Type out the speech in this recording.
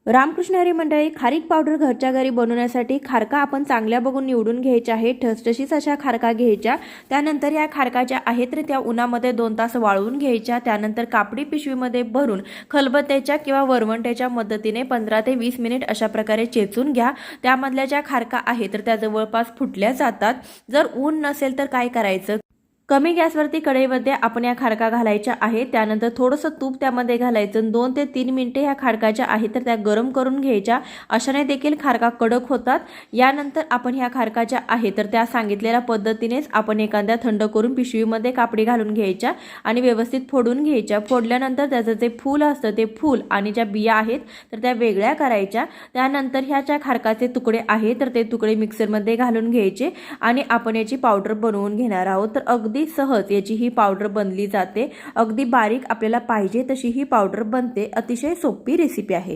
रामकृष्ण हरी मंडळी, खारीक पावडर घरच्या घरी बनवण्यासाठी खारका आपण चांगल्या बघून निवडून घ्यायच्या आहे। ठसठशीत अशा खारका घ्यायच्या। त्यानंतर या खारकाच्या आहेत तर त्या उन्हामध्ये 2 तास वाळवून घ्यायच्या। त्यानंतर कापडी पिशवीमध्ये भरून खलबत्त्याच्या किंवा वरवंट्याच्या मदतीने 15 ते 20 मिनिट अशा प्रकारे चेचून घ्या। त्यामधल्या ज्या खारका आहेत तर त्या जवळपास फुटल्या जातात। जर ऊन नसेल तर काय करायचं, कमी गॅसवरती कढईमध्ये आपण या खारका घालायच्या आहेत। त्यानंतर थोडंसं तूप त्यामध्ये घालायचं। 2 ते 3 मिनिटे ह्या खारकाच्या आहेत तर त्या गरम करून घ्यायच्या। अशाने देखील खारका कडक होतात। यानंतर आपण ह्या खारकाच्या आहेत तर त्या सांगितलेल्या पद्धतीनेच आपण एखाद्या थंड करून पिशवीमध्ये कापडी घालून घ्यायच्या आणि व्यवस्थित फोडून घ्यायच्या। फोडल्यानंतर त्याचं जे फूल असतं ते फूल आणि ज्या बिया आहेत तर त्या वेगळ्या करायच्या। त्यानंतर ह्या ज्या खारकाचे तुकडे आहेत तर ते तुकडे मिक्सरमध्ये घालून घ्यायचे आणि आपण याची पावडर बनवून घेणार आहोत। तर अगदी सहज याची ही पावडर बनली जाते। अगदी बारीक आपल्याला पाहिजे तशी ही पावडर बनते। अतिशय सोपी रेसिपी आहे।